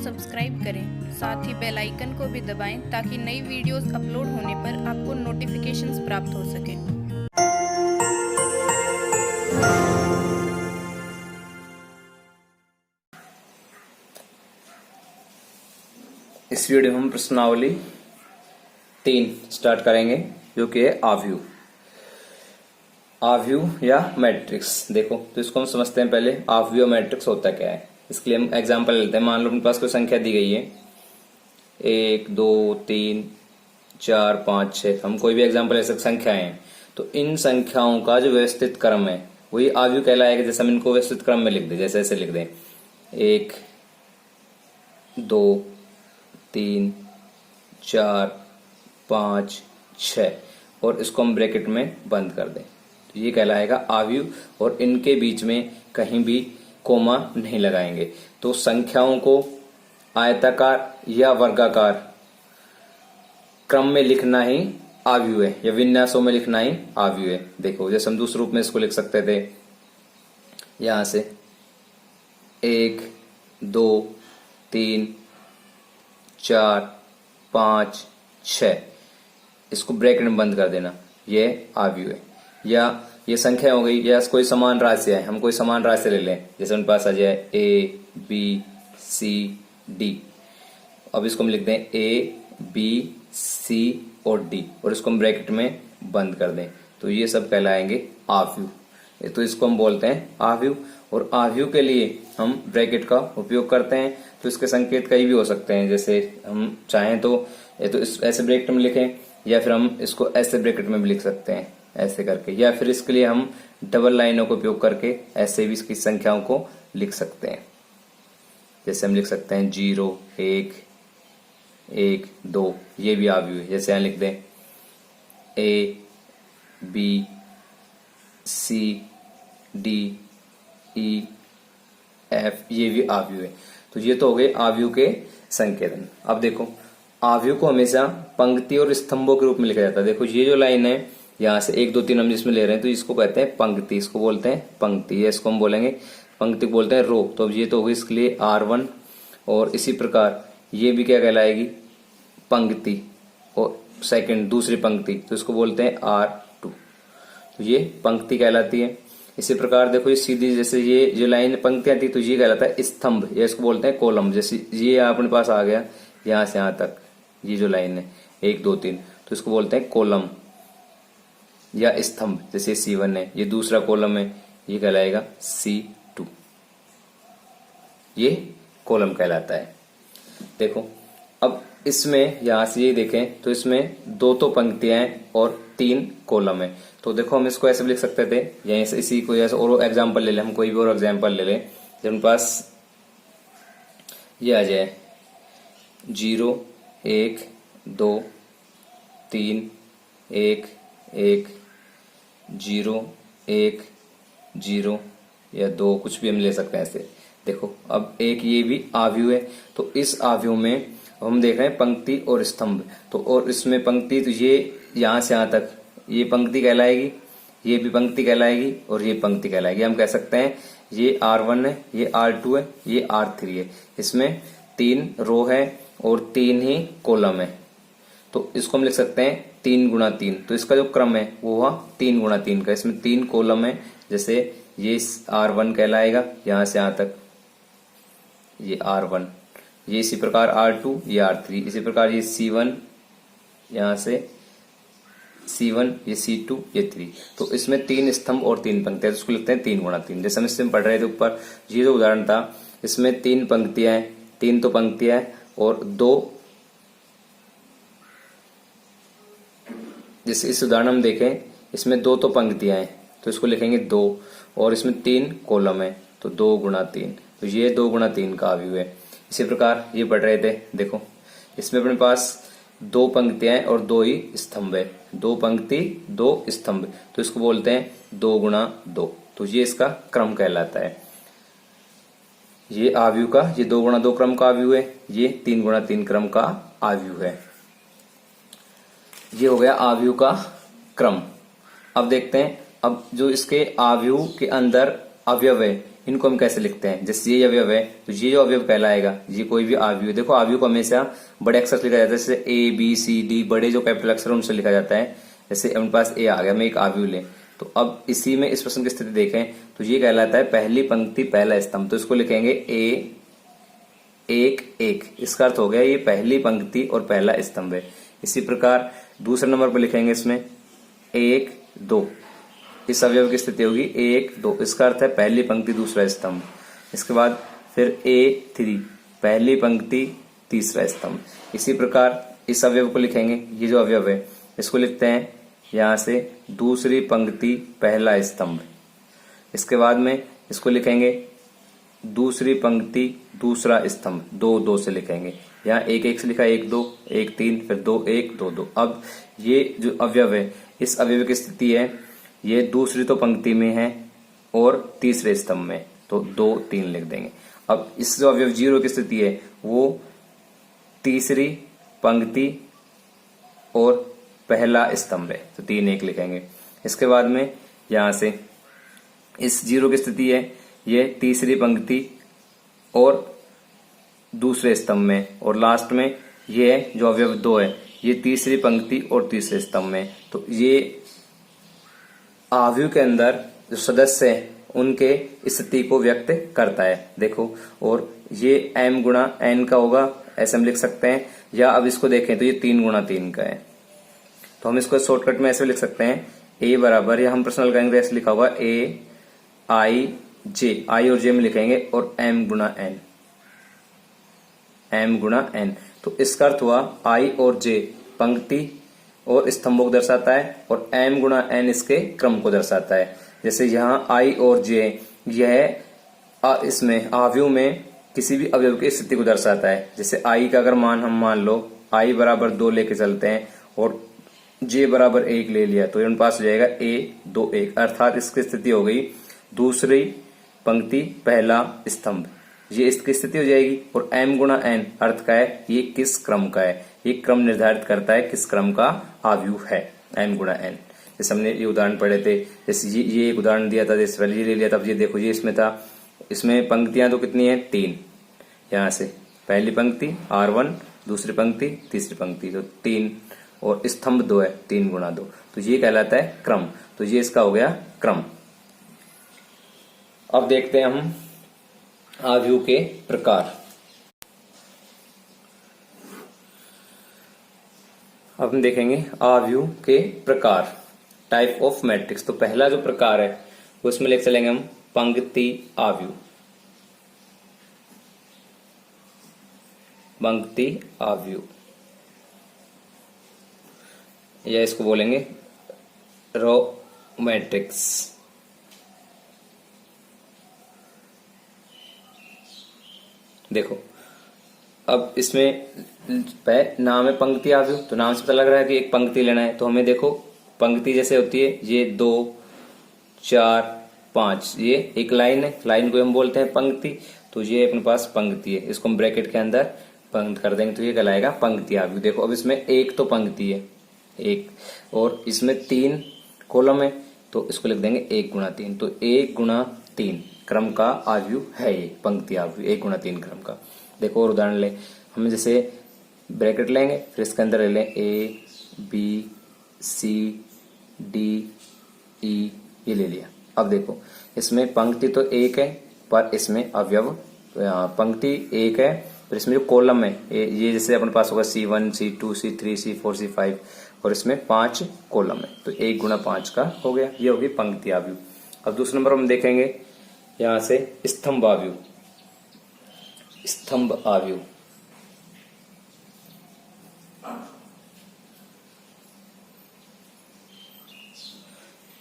Subscribe करें, साथ ही bell icon को भी दबाएं ताकि नई वीडियोस अपलोड होने पर आपको नोटिफिकेशंस प्राप्त हो सके। इस वीडियो में हम प्रश्नावली 3 स्टार्ट करेंगे, जो कि है आव्यूह। आव्यूह या मैट्रिक्स। देखो तो इसको हम समझते हैं पहले, आव्यूह मैट्रिक्स होता क्या है। इसके लिए हम एग्जांपल लेते हैं। मान लो अपने पास कोई संख्या दी गई है 1 2 3 4 5 6, हम कोई भी एग्जांपल ले सकते संख्याएं हैं। तो इन संख्याओं का जो व्यवस्थित क्रम है वही आव्यूह कहलाएगा। जैसे हम इनको व्यवस्थित क्रम में लिख दें, जैसे ऐसे लिख दें 1 2 3 4 5 6 और इसको हम ब्रैकेट में बंद कर दें, तो ये कहलाएगा आव्यूह। और इनके बीच में कहीं भी कोमा नहीं लगाएंगे। तो संख्याओं को आयताकार या वर्गाकार क्रम में लिखना ही आव्यूह है, या विन्यासों में लिखना ही आव्यूह है। देखो जैसे हम दूसरे रूप में इसको लिख सकते थे, यहां से 1 2 3 4 5 6, इसको ब्रैकेट में बंद कर देना, ये आव्यूह है। या ये संख्या हो गई, या कोई समान राशि है, हम कोई समान राशि ले लें, जैसे उनके पास आ जाए ए बी सी डी। अब इसको हम लिखते हैं ए बी सी और डी, और इसको हम ब्रैकेट में बंद कर दें, तो ये सब कहलाएंगे आव्यूह। तो इसको हम बोलते हैं आव्यूह। और आव्यूह के लिए हम ब्रैकेट का उपयोग करते हैं। तो इसके संकेत कई भी हो सकते हैं, जैसे हम चाहें तो ये तो इस ऐसे ब्रैकेट में लिखें, या फिर हम इसको ऐसे ब्रैकेट में भी लिख सकते हैं ऐसे करके, या फिर इसके लिए हम डबल लाइनों का उपयोग करके ऐसे भी इसकी संख्याओं को लिख सकते हैं। जैसे हम लिख सकते हैं 0 1 1 2, ये भी आव्यूह है। जैसे यहाँ लिख दें A B C D E F, ये भी आव्यूह है। तो ये तो हो गए आव्यूह के संकेतन। अब देखो आव्यूह को हमेशा पंक्ति और स्तंभों के रूप में लिखा जाता है। देखो ये जो लाइन है यहाँ से 1 2 3 हम जिसमें ले रहे हैं, तो इसको कहते हैं पंक्ति, इसको बोलते हैं पंक्ति, या इसको हम बोलेंगे पंक्ति बोलते हैं रो। तो अब ये तो होगी इसके लिए R1, और इसी प्रकार ये भी क्या कहलाएगी पंक्ति, और सेकंड दूसरी पंक्ति, तो इसको बोलते हैं R2, तो ये पंक्ति कहलाती है। इसी प्रकार देखो ये सीधी, जैसे ये जो लाइन पंक्तियां थी, तो ये कहलाता है स्तंभ, या इसको बोलते हैं कॉलम। जैसे ये अपने पास आ गया यहां से यहां तक, ये जो लाइन है 1 2 3, तो इसको बोलते हैं कॉलम या स्तंभ। जैसे C1 है, ये दूसरा कॉलम है, ये कहलाएगा C2, ये कॉलम कहलाता है। देखो अब इसमें यहां से ये देखें तो इसमें 2 तो पंक्तियां हैं और 3 कॉलम है। तो देखो हम इसको ऐसे भी लिख सकते थे, यहीं से इसी को ऐसे और एग्जाम्पल ले लें, हम कोई भी और एग्जाम्पल ले लें। जब उनके पास ये आ जाए 0 1 2 3 1 1 0 1 0 या 2, कुछ भी हम ले सकते हैं ऐसे। देखो अब एक ये भी आव्यूह है। तो इस आव्यूह में हम देख रहे हैं पंक्ति और स्तंभ। तो और इसमें पंक्ति, तो ये यहां से यहां तक ये पंक्ति कहलाएगी, ये भी पंक्ति कहलाएगी, और ये पंक्ति कहलाएगी। हम कह सकते हैं ये R1 है, ये R2 है, ये R3 है। इसमें 3 रो है और 3 ही कॉलम है। तो इसको हम लिख सकते हैं 3 गुणा 3। तो इसका जो क्रम है वो हुआ 3 गुणा 3 का। इसमें 3 कॉलम है, जैसे ये R1 कहलाएगा यहां से यहां तक, ये R1, ये इसी प्रकार R2, ये R3, इसी प्रकार ये C1, यहां से C1, ये C2, ये 3। तो इसमें 3 स्तंभ और 3 पंक्तियां, तो इसको लिखते हैं 3 गुणा 3। जैसे हम इसमें पढ़ रहे थे ऊपर, ये जो उदाहरण था इसमें 3 पंक्तियां हैं, 3 तो पंक्तियां हैं, और 2, जैसे इस उदाहरण हम देखें इसमें 2 तो पंक्तियां हैं, तो इसको लिखेंगे 2, और इसमें 3 कॉलम है, तो 2 गुणा 3, तो ये 2 गुणा 3 का आव्यूह है। इसी प्रकार ये पढ़ रहे थे, देखो इसमें अपने पास 2 पंक्तियां हैं और 2 ही स्तंभ है, 2 पंक्ति 2 स्तंभ, तो इसको बोलते हैं 2 गुणा 2। तो ये इसका क्रम कहलाता है। ये आव्यूह का, ये 2 गुणा 2 क्रम का आव्यूह है, ये 3 गुणा 3 क्रम का आव्यूह है। ये हो गया आव्यूह का क्रम। अब देखते हैं, अब जो इसके आव्यूह के अंदर अवयव है, इनको हम कैसे लिखते हैं। जैसे ये अवयव है तो ये जो अवयव कहलाएगा, ये कोई भी अवयव, देखो अवयव को हमेशा बड़े अक्षर से लिखा जाता है, जैसे ए बी सी डी, बड़े जो कैपिटल अक्षर उनसे लिखा जाता है। जैसे अपने पास ए आ गया, मैं एक अवयव लें, तो अब इसी में इस प्रश्न की स्थिति देखें तो ये कहलाता है पहली पंक्ति पहला स्तंभ, तो इसको लिखेंगे ए एक एक, इसका अर्थ हो गया ये पहली पंक्ति और पहला स्तंभ है। इसी प्रकार दूसरे नंबर पर लिखेंगे इसमें एक दो, इस अवयव की स्थिति होगी एक दो, इसका अर्थ है पहली पंक्ति दूसरा स्तंभ। इसके बाद फिर ए थ्री, पहली पंक्ति तीसरा स्तंभ। इसी प्रकार इस अवयव को लिखेंगे, ये जो अवयव है इसको लिखते हैं यहां से दूसरी पंक्ति पहला स्तंभ। इसके बाद में इसको लिखेंगे दूसरी पंक्ति दूसरा स्तंभ, दो दो से लिखेंगे। यहाँ एक एक से लिखा, एक दो एक तीन, फिर दो एक दो दो। अब ये जो अवयव है, इस अवयव की स्थिति है ये दूसरी तो पंक्ति में है और तीसरे स्तंभ में, तो दो तीन लिख देंगे। अब इस जो अवयव जीरो की स्थिति है वो तीसरी पंक्ति और पहला स्तंभ है, तो तीन एक लिखेंगे। इसके बाद में यहां से इस जीरो की स्थिति है ये तीसरी पंक्ति और दूसरे स्तंभ में, और लास्ट में ये जो अवयव दो है ये तीसरी पंक्ति और तीसरे स्तंभ में। तो ये अवयव के अंदर जो सदस्य है उनके स्थिति को व्यक्त करता है। देखो, और ये m गुणा n का होगा, ऐसे हम लिख सकते हैं। या अब इसको देखें तो ये 3 गुणा 3 का है, तो हम इसको शॉर्टकट में ऐसे लिख सकते हैं a बराबर, या हम प्रश्न लगाएंगे ऐसे लिखा होगा a i j, i और j में लिखेंगे और m गुणा n, m गुणा n। तो इसका अर्थ हुआ i और j पंक्ति और स्तंभों को दर्शाता है और m गुणा n इसके क्रम को दर्शाता है। जैसे यहाँ i और j यह इसमें अवयव में किसी भी अवयव की स्थिति को दर्शाता है। जैसे i का अगर मान हम मान लो i बराबर 2 लेके चलते हैं और j बराबर 1 ले लिया, तो इनके पास हो जाएगा a 2 1, अर्थात इसकी स्थिति हो गई दूसरी पंक्ति पहला स्तंभ, ये इसकी स्थिति हो जाएगी। और m गुणा n अर्थ का है ये किस क्रम का है, ये क्रम निर्धारित करता है किस क्रम का अवयव है m गुणा n। जैसे हमने ये उदाहरण पढ़े थे, जैसे ये एक उदाहरण दिया था, जैसे पहले ये ले लिया था। ये देखो ये इसमें था, इसमें पंक्तियां तो कितनी है 3, यहाँ से पहली पंक्ति R1, दूसरी पंक्ति तीसरी पंक्ति, तो 3, और स्तंभ 2 है 3 गुणा 2, तो ये कहलाता है क्रम। तो ये इसका हो गया क्रम। अब देखते हैं हम अवयव के प्रकार। अब हम देखेंगे अवयव के प्रकार, टाइप ऑफ मैट्रिक्स। तो पहला जो प्रकार है वो इसमें लिख चलेंगे हम पंक्ति अवयव, पंक्ति अवयव, या इसको बोलेंगे रो मैट्रिक्स। देखो, अब इसमें नाम है पंक्ति अवयव, तो नाम से पता लग रहा है कि एक पंक्ति लेना है। तो हमें देखो पंक्ति जैसे होती है ये 2 4 5, ये एक लाइन है, लाइन को हम बोलते हैं पंक्ति। तो ये अपने पास पंक्ति है, इसको हम ब्रैकेट के अंदर बंद कर देंगे तो ये कहलाएगा पंक्ति अवयव। देखो, अब इसमें एक तो पंक्ति है एक, और इसमें 3 कॉलम है, तो इसको लिख देंगे 1 गुणा 3। तो 1 गुणा 3 क्रम का अवयव है ये पंक्ति अवयव, 1 गुणा 3 क्रम का। देखो और उदाहरण ले, हम जैसे ब्रैकेट लेंगे फिर इसके अंदर ले लें A B C D E, ये ले लिया। अब देखो इसमें पंक्ति तो 1 है पर इसमें अवयव, पंक्ति 1 है पर इसमें जो कॉलम है ये जैसे अपने पास होगा C1 C2 C3 C4 C5, और इसमें 5 कॉलम है, तो 1 गुणा 5 का हो गया, ये होगी पंक्ति अवयव। अब दूसरे नंबर हम देखेंगे यहां से स्तंभ अवयव, स्तंभ अवयव।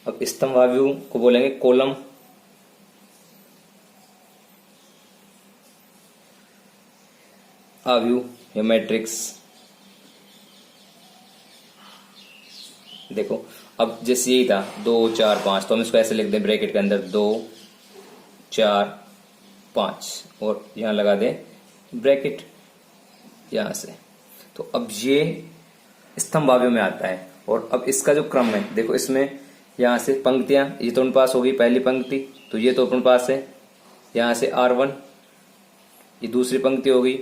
अब स्तंभ अवयव को बोलेंगे कॉलम अवयव या मैट्रिक्स। देखो, अब जैसे यही था 2 4 5, तो हम इसको ऐसे लिख दें ब्रैकेट के अंदर 2 4 5, और यहां लगा दें ब्रैकेट यहां से। तो अब ये स्तंभ अवयव में आता है। और अब इसका जो क्रम है, देखो इसमें यहां से पंक्तियां, ये तो उन पास होगी पहली पंक्ति, तो ये तो अपने पास है यहाँ से R1, ये दूसरी पंक्ति हो गई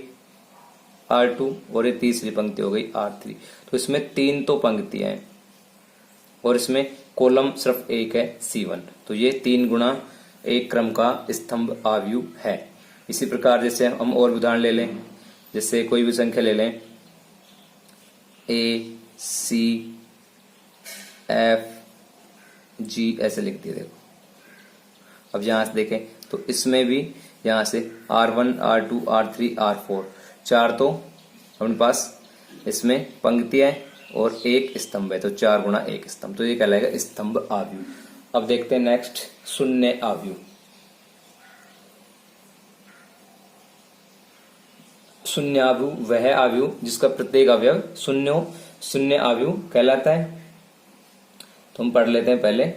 R2 और ये तीसरी पंक्ति हो गई R3। तो इसमें 3 तो पंक्तियां हैं और इसमें कॉलम सिर्फ एक है C1। तो ये 3 गुणा एक क्रम का स्तंभ आव्यूह है। इसी प्रकार जैसे हम और उदाहरण ले लें, जैसे कोई भी संख्या ले लें A, C, F, G ऐसे लिख दिए। देखो अब यहां से देखें तो इसमें भी यहां से R1, R2, R3, R4 4 तो अपने पास इसमें पंक्तियां और एक स्तंभ है, तो 4 गुणा एक स्तंभ, तो ये कहलाएगा स्तंभ आव्यूह। अब देखते हैं नेक्स्ट शून्य आव्यूह। शून्य आव्यूह वह आव्यूह जिसका प्रत्येक अवयव शून्य हो, शून्य आव्यूह कहलाता है। तो हम पढ़ लेते हैं पहले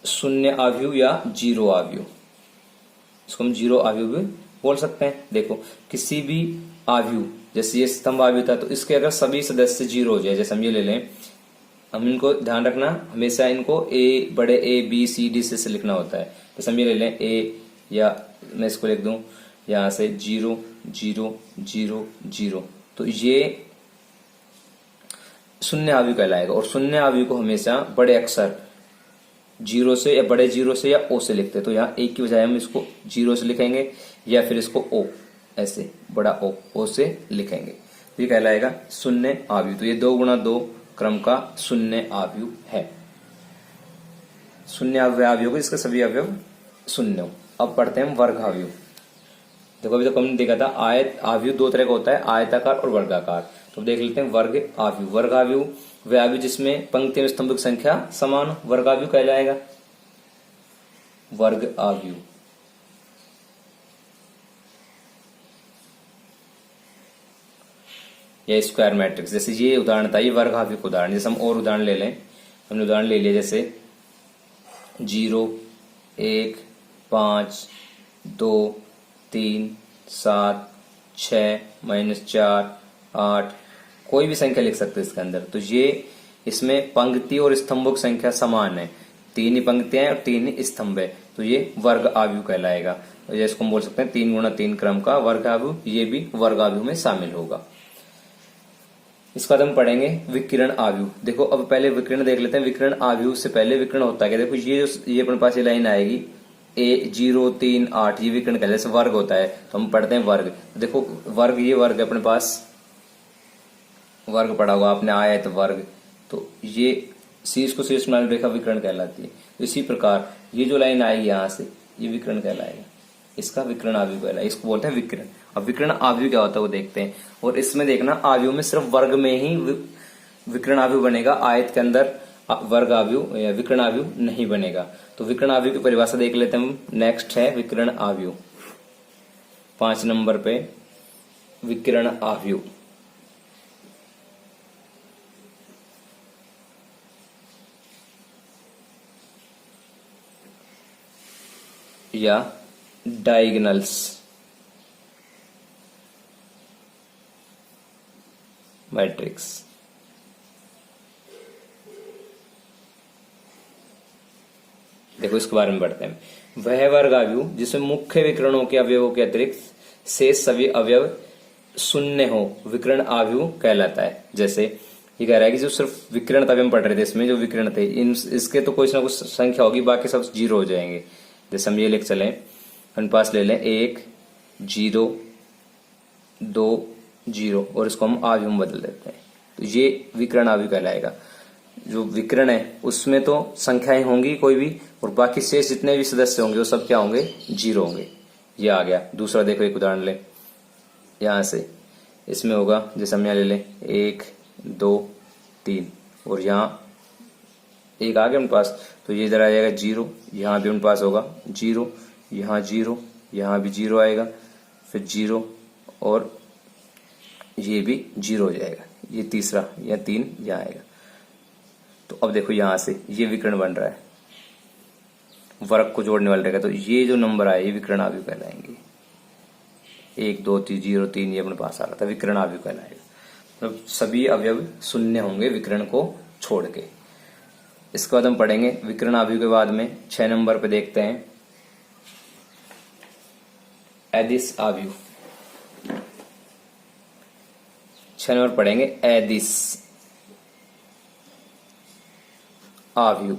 शून्य आव्यूह या जीरो आव्यूह। इसको हम जीरो आव्यूह भी बोल सकते हैं। देखो किसी भी आव्यूह, जैसे ये स्तंभ आव्यूह था, तो इसके अगर सभी सदस्य जीरो हो जाए, जैसे हम ये ले लें, हम इनको ध्यान रखना हमेशा इनको बड़े A B C D से लिखना होता है। जैसे हम ये ले लें A, या मैं इसको लिख दूं यहां से 0 0 0 0, तो ये शून्य आव्यूह कहलाएगा। और शून्य आव्यूह को हमेशा बड़े अक्षर 0 से या बड़े 0 से या O से लिखते हैं। तो यहाँ A की बजाय हम इसको 0 से लिखेंगे या फिर इसको O, ऐसे बड़ा O से लिखेंगे, तो ये कहलाएगा शून्य आव्यूह। तो ये 2 गुणा 2 क्रम का शून्य आव्यूह है। शून्य आव्यूह जिसके सभी अवयव शून्य हो। अब पढ़ते हैं वर्ग आव्यूह। देखो अभी तो हमने देखा था आयत आव्यूह 2 तरह का होता है, आयताकार और वर्गाकार। तो देख लेते हैं वर्ग आव्यूह। वर्ग आव्यूह वह आव्यूह जिसमें पंक्ति में स्तंभ की संख्या समान वर्ग आव्यूह कहलाएगा वर्ग आव्यूह। या स्क्वायर मैट्रिक्स, जैसे ये उदाहरण था, ये वर्ग आव्यूह का उदाहरण। जैसे हम और उदाहरण ले लें, हमने उदाहरण ले लिया जैसे 0 1 5 2 3 7 6 -4 8, कोई भी संख्या लिख सकते हैं इसके अंदर। तो ये इसमें पंक्ति और स्तंभों की संख्या समान है, 3 ही पंक्तियां और 3 ही स्तंभ है, तो ये वर्ग आव्यूह कहलाएगा। तो इसको हम बोल सकते हैं 3 गुणा 3 क्रम का वर्ग आव्यूह, ये भी वर्ग आव्यूह में शामिल होगा। इसका हम पढ़ेंगे विकिरण आव्यूह। देखो अब पहले विकिरण देख लेते हैं। विकिरण आव्यूह से पहले विकिरण होता है, देखो ये अपने पास ये लाइन आएगी A 0 3 8, ये विकिरण कहलाता है, वर्ग होता है। तो हम पढ़ते हैं वर्ग। देखो वर्ग, ये वर्ग है अपने पास, वर्ग पढ़ा होगा आपने, आयत वर्ग। तो ये शीर्ष को शीर्ष नाल रेखा विकिरण कहलाती है। तो इसी प्रकार ये जो लाइन आएगी यहाँ से, ये विकिरण कहलाएगा, इसका विकिरण आव्यूह कहलाएगा, इसको बोलते हैं विकिरण। अब विकिरण आव्यूह क्या होता है वो देखते हैं। और इसमें देखना आव्यूह में सिर्फ वर्ग में ही विकिरण आव्यूह बनेगा, आयत के अंदर वर्ग आव्यूह या विकिरण आव्यूह नहीं बनेगा। तो विकिरण आव्यूह की परिभाषा देख लेते हैं हम। नेक्स्ट है विकिरण आव्यूह, 5 नंबर पे विकिरण आव्यूह या डायगोनल्स मैट्रिक्स। देखो इसके बारे में पढ़ते हैं। वह वर्ग आव्यूह जिसमें मुख्य विकिरणों के अवयवों के अतिरिक्त शेष सभी अवयव शून्य हो, विकिरण आव्यूह कहलाता है। जैसे ये कह रहा है कि जो सिर्फ विकिरण तभी हम पढ़ रहे थे, इसमें जो विकिरण थे इसके तो कुछ ना कुछ संख्या होगी, बाकी सब 0 हो जाएंगे। जैसे हम ये लिख चले, अपने पास ले लें 1 0 2 0 और इसको हम आव्यूह में बदल देते हैं, तो ये विकिरण आव्यूह कहलाएगा। जो विकिरण है उसमें तो संख्याएं होंगी कोई भी, और बाकी शेष जितने भी सदस्य होंगे वो सब क्या होंगे, 0 होंगे। ये आ गया। दूसरा देखो, एक उदाहरण ले यहां से, इसमें होगा जैसे हम यहाँ ले लें 1 2 3 और यहाँ 1 आ गया अपने पास, तो ये इधर आ जाएगा 0, यहाँ भी अपने पास होगा 0, यहाँ 0, यहाँ भी 0 आएगा, फिर 0 और ये भी 0 हो जाएगा। ये तीसरा या 3 यहाँ आएगा। तो अब देखो यहाँ से ये विकिरण बन रहा है, वर्ग को जोड़ने वाला रहेगा, तो ये जो नंबर आए ये विकिरण आव्यूह कहलाएंगे। 1 2 3 0 3 ये अपने पास आ रहा था, विकिरण आव्यूह कहलाएगा। तो सभी अवयव शून्य होंगे विकिरण को छोड़ के। इसके बाद हम पढ़ेंगे विकिरण आव्यूह के बाद में 6 नंबर पे देखते हैं एदिश आव्यूह। 6 नंबर पढ़ेंगे एदिश आव्यूह।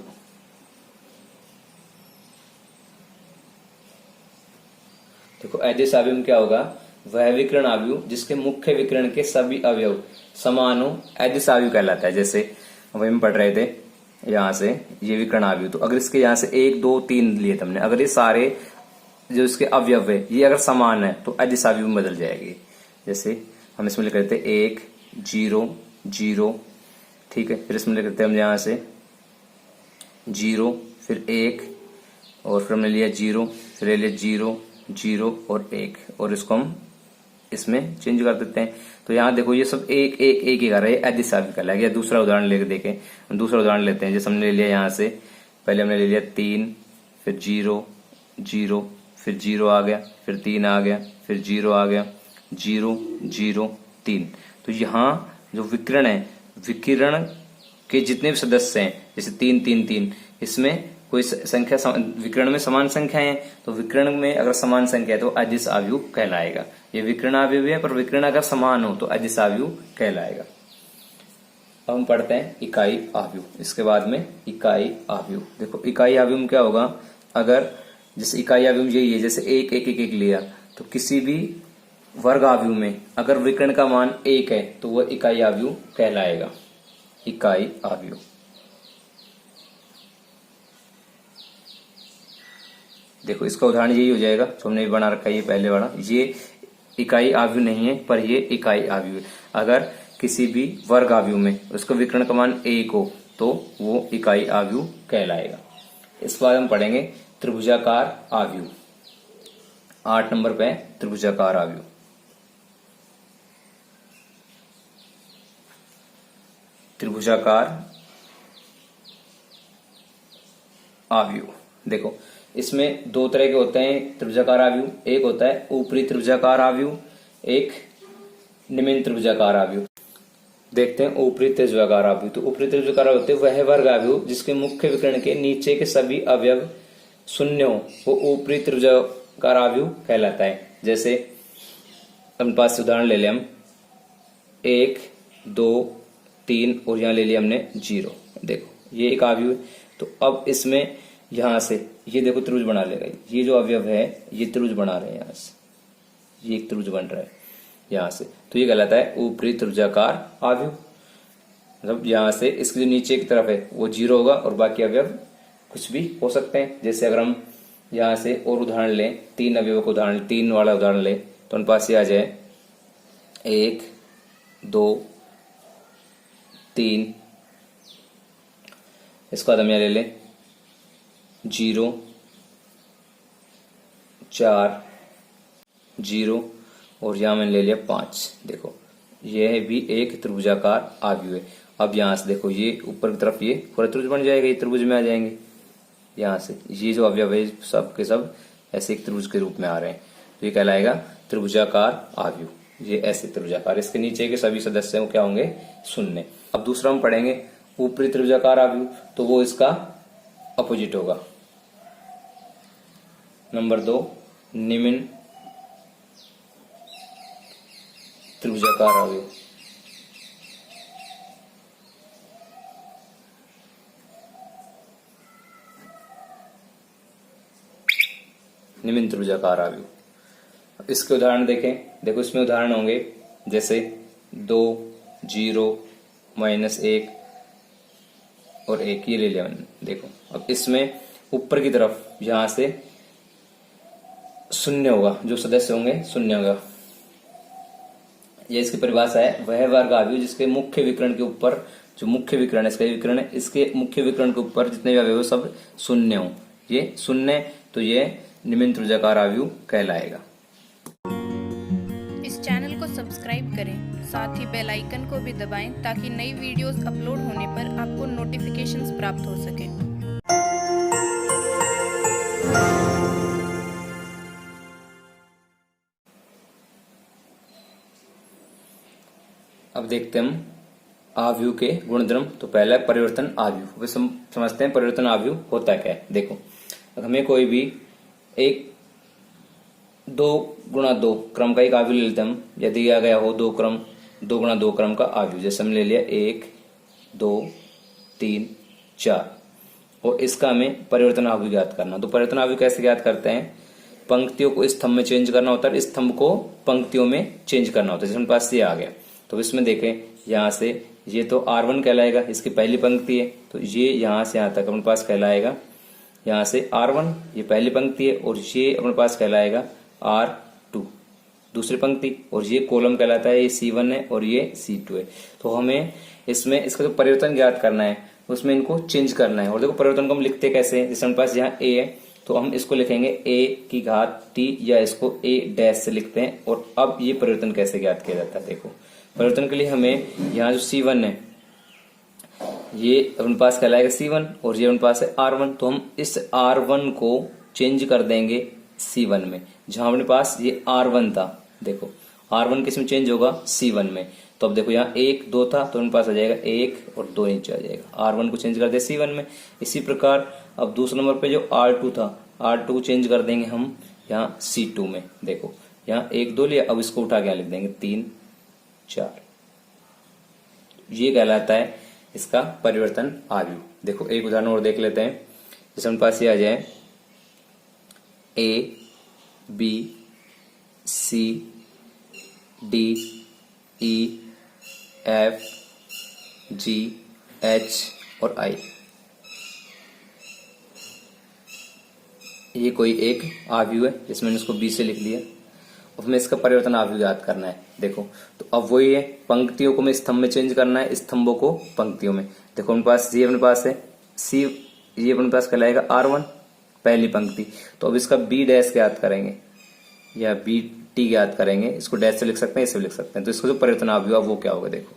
देखो एदिश आव्यूह में क्या होगा, वह विकर्ण आव्यूह जिसके मुख्य विकर्ण के सभी अवयव समान हो एदिश आव्यूह कहलाता है। जैसे वही हम पढ़ रहे थे यहां से, ये विकर्ण आव्यूह, तो अगर इसके यहां से 1 2 3 लिए हमने, अगर ये सारे जो इसके अवयव है ये अगर समान है तो एदिश आव्यूह में बदल जाएगी। जैसे हम इसमें लिख लेते 1 0 0, ठीक है। फिर इसमें लिख लेते हम यहां से 0 फिर 1 और फिर हमने लिया 0 फिर ले लिया 0 0 और 1 और इसको हम इसमें चेंज कर देते हैं। तो यहाँ देखो ये सब एक एक एक ही कर रहे हैं, एदिश आव्यूह कहलाएगा। दूसरा उदाहरण लेके देखें, हम दूसरा उदाहरण लेते हैं। जैसे हमने ले लिया यहाँ से, पहले हमने ले लिया 3 फिर 0 0 फिर 0 आ गया फिर 3 आ गया फिर 0 आ गया 0 0 3। तो यहाँ जो विकर्ण है, विकर्ण के जितने भी सदस्य हैं, जैसे 3 3 3, इसमें कोई संख्या विकर्ण में समान संख्या है, तो विकर्ण में अगर समान संख्या है तो एदिश आव्यूह कहलाएगा। ये विकर्ण आव्यूह है, पर विकर्ण अगर समान हो तो एदिश आव्यूह कहलाएगा। अब हम पढ़ते हैं इकाई आव्यूह। इसके बाद में इकाई आव्यूह। देखो इकाई आव्यूह में क्या होगा, अगर जैसे इकाई आव्यूह यही है, जैसे 1 1 1 1 लिया, तो किसी भी वर्ग आव्यूह में अगर विकर्ण का मान 1 है तो वह इकाई आव्यूह कहलाएगा। इकाई आव्यूह। देखो इसका उदाहरण यही हो जाएगा जो हमने बना रखा है, ये पहले वाला। ये इकाई आव्यूह नहीं है, पर ये इकाई आव्यूह है। अगर किसी भी वर्ग आव्यूह में उसका विकर्ण का मान 1 हो तो वो इकाई आव्यूह कहलाएगा। इस बार हम पढ़ेंगे त्रिभुजाकार आव्यूह। 8 नंबर पे त्रिभुजाकार आव्यूह। त्रिभुजाकार आव्यूह। देखो इसमें 2 तरह के होते हैं त्रिभुजाकार आव्यूह। एक होता है ऊपरी त्रिभुजाकार आव्यूह, एक निम्न त्रिभुजाकार आव्यूह। देखते हैं ऊपरी त्रिभुजाकार आव्यूह। तो ऊपरी त्रिभुजाकार होते हैं वह वर्ग आव्यूह जिसके मुख्य विकर्ण के नीचे के सभी अवयव शून्य हो, वो ऊपरी त्रिभुजाकार आव्यूह कहलाता है। जैसे अपने पास उदाहरण ले लें हम, 1 2 3 और यहाँ ले लिया हमने 0। देखो ये एक आव्यूह है। तो अब इसमें यहां से ये देखो त्रिभुज बना लेगा। ये जो अवयव है ये त्रिभुज बना रहे हैं, यहां से ये एक त्रिभुज बन रहा है यहां से, तो ये कहलाता है ऊपरी त्रिभुजाकार आव्यूह। मतलब यहां से इसके जो नीचे की तरफ है वो 0 होगा और बाकी अवयव कुछ भी हो सकते हैं। जैसे अगर हम यहां से और उदाहरण लें, 3 अवयव का उदाहरण, 3 वाला उदाहरण लें, तो उन पास ये आ जाए 1 2 3। इसके बाद हम यहाँ ले लें 0 4 0 और यहां मैंने ले लिया 5। देखो यह भी एक त्रिभुजाकार आव्यूह है। अब यहां से देखो ये ऊपर की तरफ ये पूरा त्रिभुज बन जाएगा, ये त्रिभुज में आ जाएंगे। यहां से ये जो अवयव है सब के सब ऐसे एक त्रिभुज के रूप में आ रहे हैं, तो ये कहलाएगा त्रिभुजाकार आव्यूह। ये ऐसे त्रिभुजाकार, इसके नीचे के सभी सदस्य वो क्या होंगे, शून्य। अब दूसरा हम पढ़ेंगे ऊपरी त्रिभुजाकार आव्यूह, तो वो इसका अपोजिट होगा। नंबर 2 निम्न त्रिभुजाकार आव्यूह। निम्न त्रिभुजाकार आव्यूह। इसके उदाहरण देखें। देखो इसमें उदाहरण होंगे जैसे 2 0 -1 और 1, ये ले लिया मैंने। देखो अब इसमें ऊपर की तरफ यहां से शून्य होगा, जो सदस्य होंगे शून्य होगा। ये इसकी परिभाषा है, वह वर्ग आव्यूह जिसके मुख्य विकर्ण के ऊपर, जो मुख्य विकर्ण इसका विकर्ण है, इसके मुख्य विकर्ण के ऊपर जितने भी अवयव सब शून्य हो। ये शून्य, तो ये निम्न त्रिभुजाकार आव्यूह कहलाएगा। इस चैनल को सब्सक्राइब करें, साथ ही बेल आइकन को भी दबाएं ताकि नई वीडियोस अपलोड होने पर आपको नोटिफिकेशंस प्राप्त हो सके। अब देखते हैं हम आव्यूह के गुणधर्म। तो पहला परिवर्तन आव्यूह। वे समझते हैं परिवर्तन आव्यूह होता क्या है। देखो हमें कोई भी एक 2 × 2 क्रम का एक आव्यूह ले लेते हैं हम। यदि दिया गया हो 2 × 2 क्रम का आव्यूह, जैसे हमने ले लिया 1 2 3 4, और इसका हमें परिवर्तन आव्यूह ज्ञात करना। तो परिवर्तन आव्यूह कैसे ज्ञात करते हैं? पंक्तियों को स्तंभ में चेंज करना होता है, स्तंभ को पंक्तियों में चेंज करना होता है। जैसे हमारे पास ये आ गया, तो इसमें देखें यहाँ से ये तो R1 कहलाएगा, इसकी पहली पंक्ति है, तो ये यहाँ से यहाँ तक अपने पास कहलाएगा, यहाँ से R1 ये पहली पंक्ति है, और ये अपने पास कहलाएगा R2 दूसरी पंक्ति, और ये कॉलम कहलाता है, ये C1 है और ये C2 है। तो हमें इसमें इसका जो परिवर्तन ज्ञात करना है उसमें इनको चेंज करना है। और देखो परिवर्तन को हम लिखते कैसे हैं? जैसे हमारे पास यहाँ A है तो हम इसको लिखेंगे a⁻t या इसको a' से लिखते हैं। और अब ये परिवर्तन कैसे ज्ञात किया जाता है? देखो परिवर्तन के लिए हमें यहाँ जो C1 है ये अपने पास कहलाएगा C1 और ये अपने पास है R1, तो हम इस R1 को चेंज कर देंगे C1 में, जहां अपने पास ये R1 था। देखो R1 किस में चेंज होगा? C1 में। तो अब देखो यहाँ 1 2 था तो अपने पास आ जाएगा 1 और 2 नीचे आ जाएगा, R1 को चेंज कर दे C1 में। इसी प्रकार अब दूसरे नंबर पे जो R2 था, R2 को चेंज कर देंगे हम यहाँ C2 में। देखो यहाँ 1 2 लिया, अब इसको उठा के लिख देंगे 3 4। ये कहलाता है इसका परिवर्तन आव्यूह। देखो एक उदाहरण और देख लेते हैं। जैसे हमारे पास ये आ जाए A B C D E F G H और I, ये कोई एक आव्यूह है जिसमें मैंने इसको B से लिख लिया। अब हमें इसका परिवर्तन आव्यूह ज्ञात करना है। देखो तो अब वही है, पंक्तियों को हमें स्तंभ में चेंज करना है, स्तंभों को पंक्तियों में। देखो अपने पास ये अपने पास है C, ये अपने पास कहलाएगा R1 पहली पंक्ति, तो अब इसका B' ज्ञात करेंगे या BT ज्ञात करेंगे। इसको डैश से लिख सकते हैं, इसे लिख सकते हैं। तो इसका जो परिवर्तन आव्यूह वो क्या होगा? देखो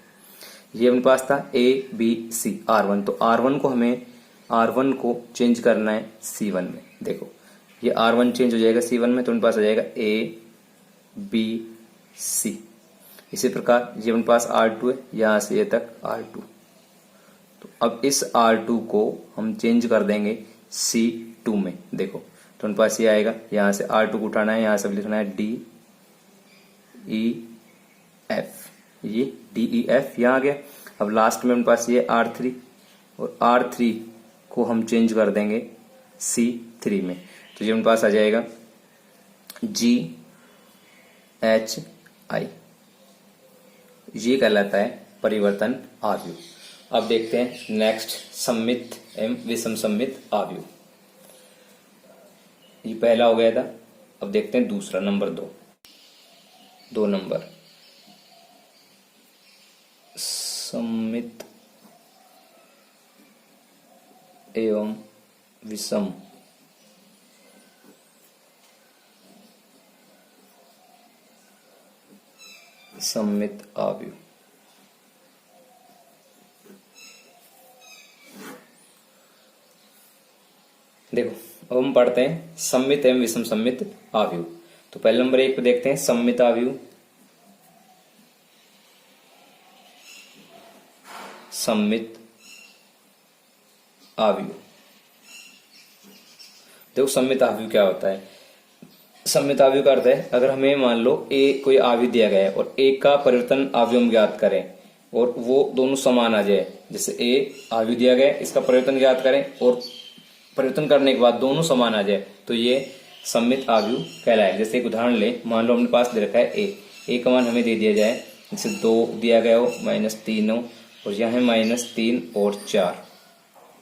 ये अपने पास था A B C R1, तो R1 को चेंज करना है C1 में। देखो ये R1 चेंज हो जाएगा C1 में, तो अपने पास आ जाएगा A B C। इसी प्रकार ये अपने पास R2 है, यहां से ये तक R2, तो अब इस R2 को हम चेंज कर देंगे C2 में। देखो तो अपने पास ये आएगा, यहां से R2 को उठाना है, यहां से लिखना है D E F, ये D E F यहाँ आ गया। अब लास्ट में अपने पास ये R3, और R3 को हम चेंज कर देंगे C3 में, तो ये अपने पास आ जाएगा G H I। ये कहलाता है परिवर्तन आव्यूह। अब देखते हैं नेक्स्ट सममित एवं विषम सममित आव्यूह। ये पहला हो गया था, अब देखते हैं दूसरा नंबर 2 नंबर सममित एवं विषम सममित आव्यूह। देखो अब हम पढ़ते हैं सममित एवं विषम सममित आव्यूह। तो पहले नंबर 1 पे देखते हैं सममित आव्यूह। सममित आव्यूह, देखो सममित आव्यूह क्या होता है? सममित आव्यूह का अर्थ है अगर हमें मान लो A कोई आव्यूह दिया गया है और A का परिवर्तन आव्यूह हम ज्ञात करें और वो दोनों समान आ जाए। जैसे A आव्यूह दिया गया है, इसका परिवर्तन ज्ञात करें और परिवर्तन करने के बाद दोनों समान आ जाए, तो ये सममित आव्यूह कहलाए। जैसे एक उदाहरण ले, मान लो हमने पास दे रखा है A का मान हमें दे दिया जाए, जैसे 2 दिया गया हो, -3 हो, और यहाँ है -3 और 4,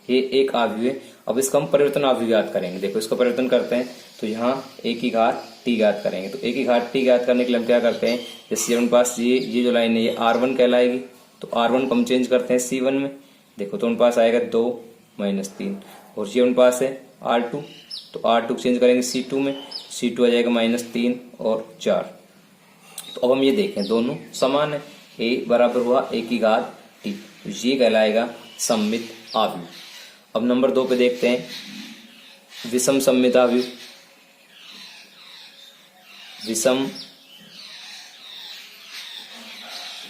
ये एक आव्यूह है। अब इसका हम परिवर्तन आव्यूह ज्ञात करेंगे। देखो इसका परिवर्तन करते हैं तो यहाँ a⁻t ज्ञात करेंगे। तो a⁻t ज्ञात करने के लिए हम क्या करते हैं, जैसे अपने पास ये जो लाइन है ये R1 कहलाएगी, तो R1 को हम चेंज करते हैं C1 में। देखो तो उनके पास आएगा 2 -3, और ये उनके पास है R2, तो R2 को चेंज करेंगे C2 में, C2 आ जाएगा -3 और 4। तो अब हम ये देखें दोनों समान है, a बराबर हुआ a⁻t, ये कहलाएगा सममित आव्यूह। अब नंबर 2 पे देखते हैं विषम सममित आव्यूह। विषम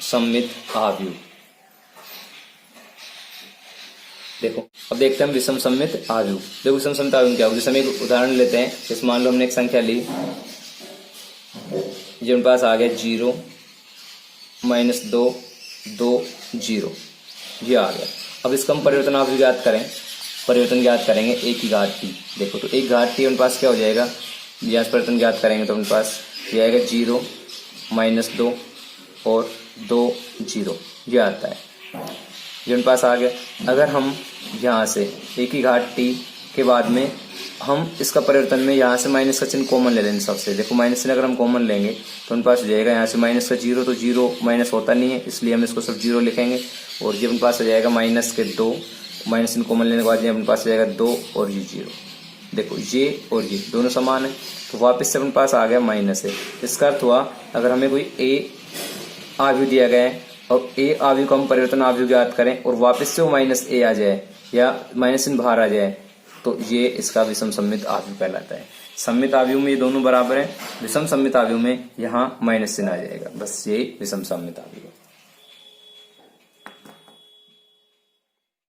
सममित आव्यूह, देखो अब देखते हैं हम विषम सममित आव्यूह। देखो विषम सममित आव्यूह क्या होगा? जैसे हम एक उदाहरण लेते हैं, जैसे मान लो हमने एक संख्या ली ये अपने पास आ गया 0 -2 2 0, ये आ गया। अब इसका हम परिवर्तन आप ज्ञात करें, परिवर्तन ज्ञात करेंगे a की घात t। देखो तो एक घात t अपने पास क्या हो जाएगा, यहाँ परिवर्तन ज्ञात करेंगे तो अपने पास ये आएगा 0 -2 और 2 0, ये आता है, ये अपने पास आ गया। अगर हम यहाँ से a की घात t के बाद में हम इसका परिवर्तन में यहाँ से माइनस का चिन्ह कॉमन ले लेंगे सबसे। देखो माइनस चिन्ह अगर हम कॉमन लेंगे तो अपने पास हो जाएगा यहाँ से माइनस का 0, तो 0 माइनस होता नहीं है, इसलिए हम इसको सिर्फ 0 लिखेंगे। और ये अपने पास हो जाएगा माइनस के 2, माइनस चिन्ह कॉमन लेने के बाद ये अपने पास हो जाएगा 2 और ये 0। देखो ये और ये दोनों समान है, तो वापस से अपने पास आ गया माइनस है। इसका अर्थ हुआ अगर हमें कोई a आव्यूह दिया गया है और a आव्यूह का हम परिवर्तन आव्यूह ज्ञात करें और वापस से वो माइनस a आ जाए या माइनस चिन्ह बाहर आ जाए, तो ये इसका विषम सममित आव्यूह कहलाता है। सममित आव्यूह में ये दोनों बराबर हैं, विषम सममित आव्यूह में यहाँ माइनस चिन्ह आ जाएगा, बस यही विषम सममित आव्यूह है।